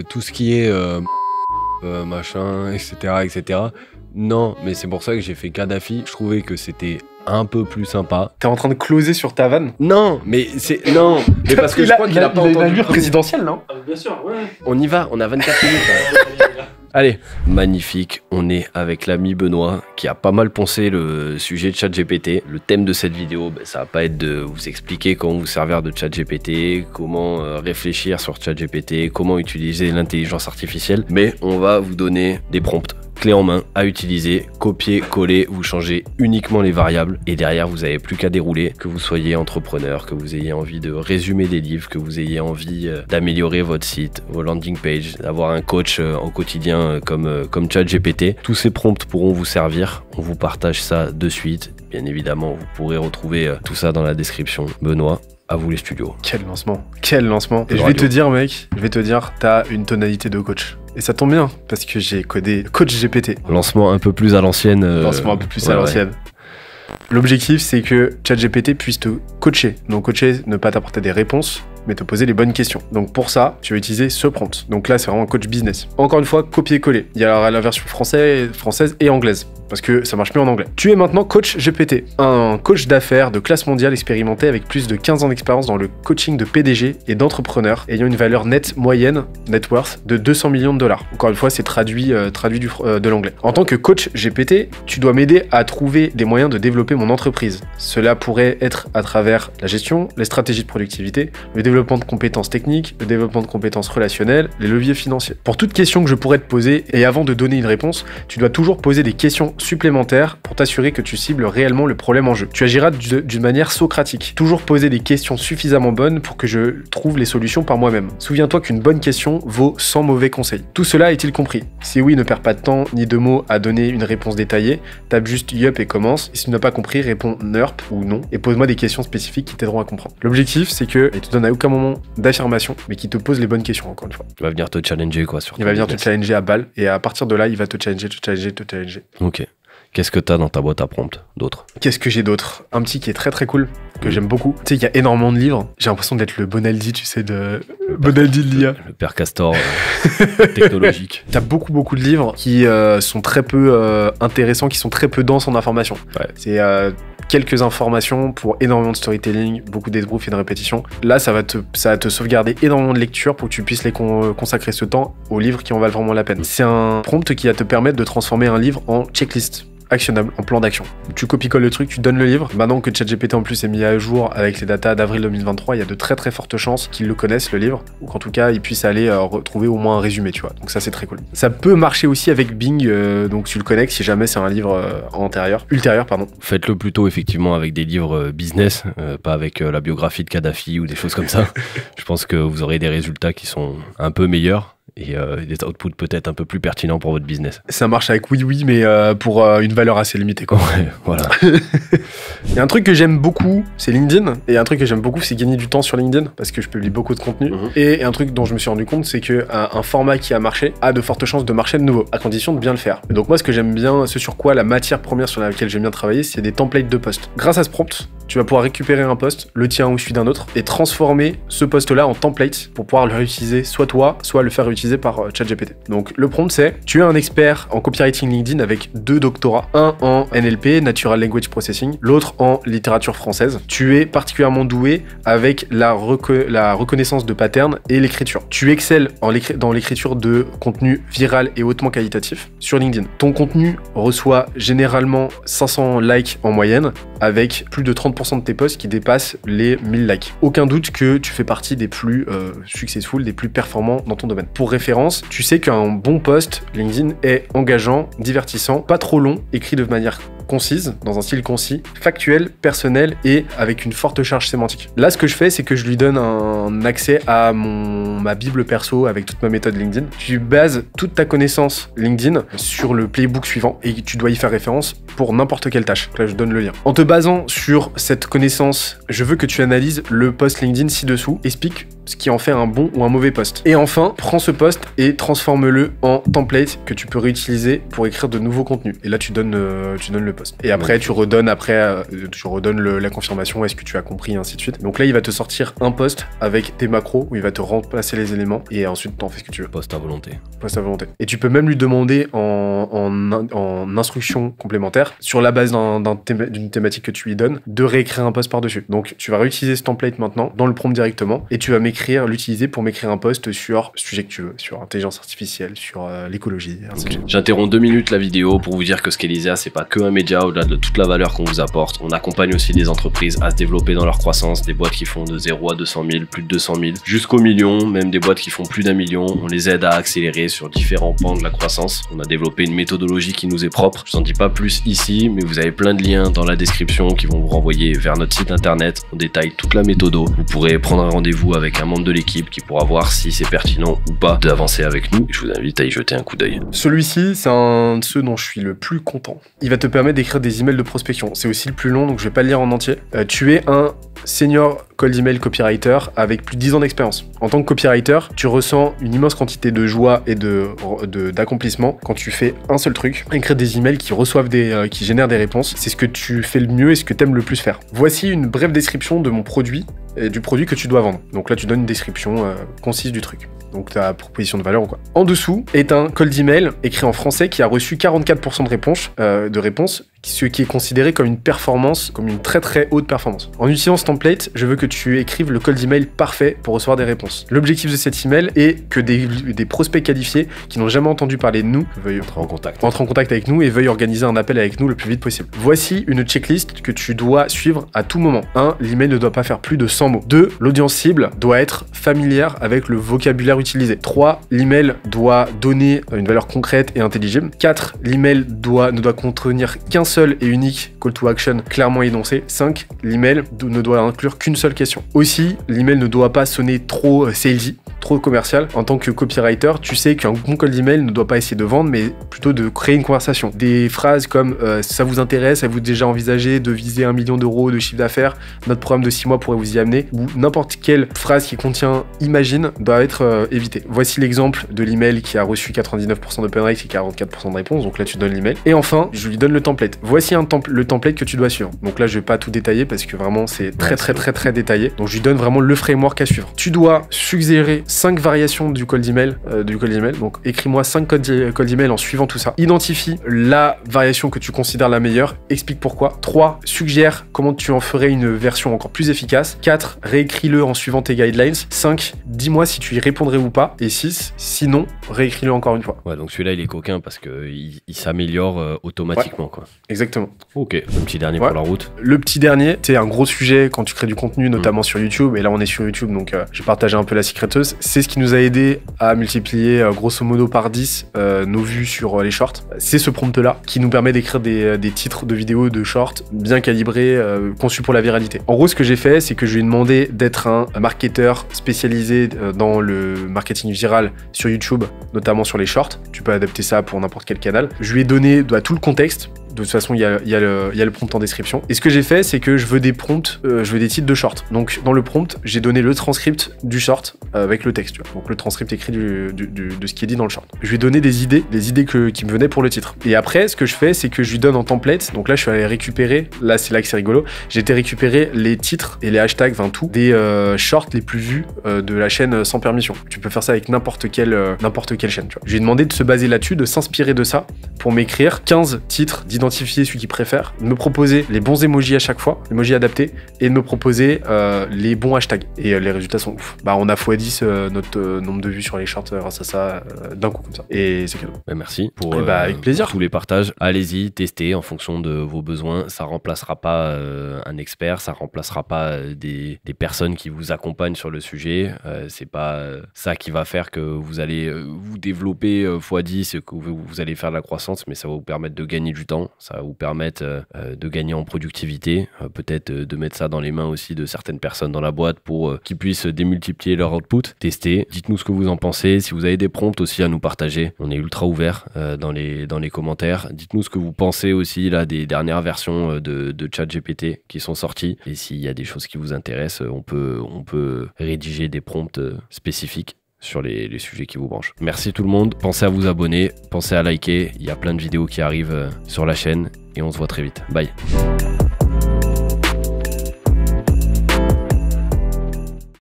tout ce qui est machin, etc., etc. Non, mais c'est pour ça que j'ai fait Kadhafi. Je trouvais que c'était un peu plus sympa. T'es en train de closer sur ta vanne? Non, mais c'est... Non, mais parce que je crois qu'il a pas entendu... Il a l'allure présidentielle, non? Bien sûr, ouais. On y va, on a 24 minutes. Allez, magnifique, on est avec l'ami Benoît qui a pas mal poncé le sujet de ChatGPT. Le thème de cette vidéo, ça va pas être de vous expliquer comment vous servir de ChatGPT, comment réfléchir sur ChatGPT, comment utiliser l'intelligence artificielle, mais on va vous donner des prompts clés en main à utiliser, copier, coller, vous changez uniquement les variables et derrière vous n'avez plus qu'à dérouler, que vous soyez entrepreneur, que vous ayez envie de résumer des livres, que vous ayez envie d'améliorer votre site, vos landing pages, d'avoir un coach au quotidien comme ChatGPT. Tous ces prompts pourront vous servir, on vous partage ça de suite. Bien évidemment, vous pourrez retrouver tout ça dans la description. Benoît, à vous les studios. Quel lancement, quel lancement. Et je vais te dire mec, t'as une tonalité de coach. Et ça tombe bien, parce que j'ai codé Coach GPT. Lancement un peu plus à l'ancienne. Lancement un peu plus à l'ancienne. L'objectif, c'est que ChatGPT puisse te coacher. Donc coacher, ne pas t'apporter des réponses, mais te poser les bonnes questions. Donc pour ça, tu vas utiliser ce prompt. Donc là, c'est vraiment un coach business. Encore une fois, copier-coller. Il y a la version française et anglaise, parce que ça marche mieux en anglais. Tu es maintenant coach GPT, un coach d'affaires de classe mondiale expérimenté avec plus de 15 ans d'expérience dans le coaching de PDG et d'entrepreneurs, ayant une valeur nette moyenne, net worth, de 200 millions de dollars. Encore une fois, c'est traduit de l'anglais. En tant que coach GPT, tu dois m'aider à trouver des moyens de développer mon entreprise. Cela pourrait être à travers la gestion, les stratégies de productivité, le développement de compétences techniques, le développement de compétences relationnelles, les leviers financiers. Pour toute question que je pourrais te poser, et avant de donner une réponse, tu dois toujours poser des questions supplémentaires pour t'assurer que tu cibles réellement le problème en jeu. Tu agiras d'une manière socratique. Toujours poser des questions suffisamment bonnes pour que je trouve les solutions par moi-même. Souviens-toi qu'une bonne question vaut 100 mauvais conseils. Tout cela est-il compris? Si oui, ne perds pas de temps ni de mots à donner une réponse détaillée. Tape juste yup et commence. Et si tu n'as pas compris, réponds nerp ou non et pose-moi des questions spécifiques qui t'aideront à comprendre. L'objectif, c'est que il te donne à aucun moment d'affirmation, mais qui te pose les bonnes questions, encore une fois. Il va venir te challenger, quoi, sur Il va venir te challenger à balle, et à partir de là, il va te challenger. Ok. Qu'est-ce que t'as dans ta boîte à prompt d'autres? Qu'est-ce que j'ai d'autre? Un petit qui est très très cool, que j'aime beaucoup. Tu sais, il y a énormément de livres. J'ai l'impression d'être le Bonaldi, tu sais, Bonaldi de l'IA. Le père Castor technologique. T'as beaucoup de livres qui sont très peu intéressants, qui sont très peu denses en informations. Ouais. C'est quelques informations pour énormément de storytelling, beaucoup d'esbrouf et de répétition. Là, ça va te sauvegarder énormément de lectures pour que tu puisses les consacrer ce temps aux livres qui en valent vraiment la peine. C'est un prompt qui va te permettre de transformer un livre en checklist actionnable, en plan d'action. Tu copie-colles le truc, tu donnes le livre. Maintenant que ChatGPT en plus est mis à jour avec les datas d'avril 2023, il y a de très fortes chances qu'ils le connaissent, le livre, ou qu'en tout cas, ils puissent aller retrouver au moins un résumé, tu vois. Donc ça, c'est très cool. Ça peut marcher aussi avec Bing, donc tu le connectes si jamais c'est un livre ultérieur. Faites-le plutôt effectivement avec des livres business, pas avec la biographie de Kadhafi ou des choses comme ça. Je pense que vous aurez des résultats qui sont un peu meilleurs. Et des outputs peut-être un peu plus pertinents pour votre business. Ça marche avec oui, mais pour une valeur assez limitée, quoi. Ouais, voilà. Il y a un truc que j'aime beaucoup, c'est LinkedIn. Et un truc que j'aime beaucoup, c'est gagner du temps sur LinkedIn, parce que je publie beaucoup de contenu. Et un truc dont je me suis rendu compte, c'est qu'un format qui a marché a de fortes chances de marcher de nouveau, à condition de bien le faire. Et donc moi, ce que j'aime bien, ce sur quoi la matière première sur laquelle j'aime bien travailler, c'est des templates de posts. Grâce à ce prompt, tu vas pouvoir récupérer un post, le tien ou celui d'un autre, et transformer ce post-là en template pour pouvoir le réutiliser soit toi, soit le faire réutiliser par ChatGPT. Donc le prompt c'est: tu es un expert en copywriting LinkedIn avec 2 doctorats, un en NLP, Natural Language Processing, l'autre en littérature française. Tu es particulièrement doué avec la reconnaissance de patterns et l'écriture. Tu excelles dans l'écriture de contenu viral et hautement qualitatif sur LinkedIn. Ton contenu reçoit généralement 500 likes en moyenne, avec plus de 30% de tes posts qui dépassent les 1000 likes. Aucun doute que tu fais partie des plus successful, des plus performants dans ton domaine. Pour référence, tu sais qu'un bon post LinkedIn est engageant, divertissant, pas trop long, écrit de manière concise, dans un style concis, factuel, personnel et avec une forte charge sémantique. Là, ce que je fais, c'est que je lui donne un accès à ma bible perso avec toute ma méthode LinkedIn. Tu bases toute ta connaissance LinkedIn sur le playbook suivant et tu dois y faire référence pour n'importe quelle tâche. Là, je donne le lien. En te basant sur cette connaissance, je veux que tu analyses le post LinkedIn ci-dessous. Explique ce qui en fait un bon ou un mauvais post. Et enfin, prends ce post et transforme-le en template que tu peux réutiliser pour écrire de nouveaux contenus. Et là, tu donnes le post. Et après, tu redonnes la confirmation, est-ce que tu as compris, et ainsi de suite. Donc là, il va te sortir un post avec des macros où il va te remplacer les éléments et ensuite, t'en fais ce que tu veux. Post à volonté. Post à volonté. Et tu peux même lui demander en instruction complémentaire, sur la base d'une thématique que tu lui donnes, de réécrire un post par-dessus. Donc, tu vas réutiliser ce template maintenant dans le prompt directement et tu vas l'utiliser pour m'écrire un post sur le sujet que tu veux, sur l'intelligence artificielle, sur l'écologie, ainsi de suite. J'interromps 2 minutes la vidéo pour vous dire que Scalezia, c'est pas que un média au-delà de toute la valeur qu'on vous apporte. On accompagne aussi des entreprises à se développer dans leur croissance, des boîtes qui font de 0 à 200 000, plus de 200 000, jusqu'au million, même des boîtes qui font plus d'1 million. On les aide à accélérer sur différents pans de la croissance. On a développé une méthodologie qui nous est propre. Je vous en dis pas plus ici, mais vous avez plein de liens dans la description qui vont vous renvoyer vers notre site internet. On détaille toute la méthodo. Vous pourrez prendre un rendez-vous avec un membre de l'équipe qui pourra voir si c'est pertinent ou pas d'avancer avec nous. Je vous invite à y jeter un coup d'œil. Celui-ci, c'est un de ceux dont je suis le plus content. Il va te permettre d'écrire des emails de prospection. C'est aussi le plus long, donc je vais pas le lire en entier. Tu es un senior cold email copywriter avec plus de 10 ans d'expérience. En tant que copywriter, tu ressens une immense quantité de joie et d'accomplissement quand tu fais un seul truc, écrire des emails qui génèrent des réponses. C'est ce que tu fais le mieux et ce que tu aimes le plus faire. Voici une brève description de mon produit et du produit que tu dois vendre. Donc là, tu donnes une description concise du truc. Donc ta proposition de valeur ou quoi. En dessous est un cold email écrit en français qui a reçu 44% de réponses, ce qui est considéré comme une performance, comme une très très haute performance. En utilisant ce template, je veux que tu écrives le cold email parfait pour recevoir des réponses. L'objectif de cet email est que des prospects qualifiés qui n'ont jamais entendu parler de nous veuillent entrer en contact avec nous et veuillent organiser un appel avec nous le plus vite possible. Voici une checklist que tu dois suivre à tout moment. 1. L'email ne doit pas faire plus de 100 mots. 2. L'audience cible doit être familière avec le vocabulaire utilisé. 3. L'email doit donner une valeur concrète et intelligible. 4. L'email ne doit contenir qu'un seul et unique call to action clairement énoncé. 5. L'email ne doit inclure qu'une seule question. Aussi, l'email ne doit pas sonner trop salesy, trop commercial. En tant que copywriter, tu sais qu'un bon call d'email ne doit pas essayer de vendre, mais plutôt de créer une conversation. Des phrases comme ça vous intéresse, avez-vous déjà envisagé de viser 1 million d'euros de chiffre d'affaires, notre programme de 6 mois pourrait vous y amener, ou n'importe quelle phrase qui contient imagine doit être évitée. Voici l'exemple de l'email qui a reçu 99% d'open rate et 44% de réponses, donc là tu donnes l'email. Et enfin, je lui donne le template. Voici le template que tu dois suivre. Donc là je vais pas tout détailler parce que vraiment c'est très détaillé. Donc je lui donne vraiment le framework à suivre. Tu dois suggérer 5 variations du cold email, donc écris-moi 5 cold email en suivant tout ça. Identifie la variation que tu considères la meilleure, explique pourquoi. 3. Suggère comment tu en ferais une version encore plus efficace. 4. Réécris-le en suivant tes guidelines. 5. Dis-moi si tu y répondrais ou pas. Et 6. Sinon, réécris-le encore une fois. Ouais, donc celui-là il est coquin parce que il s'améliore automatiquement, quoi. Exactement. Ok, un petit dernier pour la route. Le petit dernier, c'est un gros sujet quand tu crées du contenu, notamment sur YouTube. Et là, on est sur YouTube, donc je vais partager un peu la secréteuse. C'est ce qui nous a aidé à multiplier grosso modo par 10 nos vues sur les shorts. C'est ce prompt-là qui nous permet d'écrire des titres de vidéos de shorts bien calibrés, conçus pour la viralité. En gros, ce que j'ai fait, c'est que je lui ai demandé d'être un marketeur spécialisé dans le marketing viral sur YouTube, notamment sur les shorts. Tu peux adapter ça pour n'importe quel canal. Je lui ai donné tout le contexte. De toute façon, il y a le prompt en description. Et ce que j'ai fait, c'est que je veux des prompts, je veux des titres de short. Donc, dans le prompt, j'ai donné le transcript du short avec le texte. Tu vois. Donc, le transcript écrit de ce qui est dit dans le short. Je lui ai donné des idées qui me venaient pour le titre. Et après, ce que je fais, c'est que je lui donne en template. Donc là, je suis allé récupérer, c'est là que c'est rigolo, j'ai été récupérer les titres et les hashtags, des shorts les plus vus de la chaîne sans permission. Tu peux faire ça avec n'importe quelle chaîne. Tu vois. Je lui ai demandé de se baser là-dessus, de s'inspirer de ça pour m'écrire 15 titres d'identifier celui qu'il préfère, de me proposer les bons emojis à chaque fois, emojis adaptés, et de me proposer les bons hashtags. Et les résultats sont ouf. On a x10 notre nombre de vues sur les shorts grâce à ça d'un coup comme ça. Et c'est cadeau. Merci pour, avec plaisir. pour tous les partages. Allez-y, testez en fonction de vos besoins. Ça remplacera pas un expert, ça remplacera pas des personnes qui vous accompagnent sur le sujet. C'est pas ça qui va faire que vous allez vous développer x10, que vous allez faire de la croissance, mais ça va vous permettre de gagner du temps. informations. Ça va vous permettre de gagner en productivité, peut-être de mettre ça dans les mains aussi de certaines personnes dans la boîte pour qu'ils puissent démultiplier leur output. Testez, dites-nous ce que vous en pensez. Si vous avez des prompts aussi à nous partager, on est ultra ouvert dans les commentaires. Dites-nous ce que vous pensez aussi là des dernières versions de ChatGPT qui sont sorties. Et s'il y a des choses qui vous intéressent, on peut rédiger des prompts spécifiques sur les sujets qui vous branchent. Merci tout le monde. Pensez à vous abonner, pensez à liker. Il y a plein de vidéos qui arrivent sur la chaîne et on se voit très vite. Bye.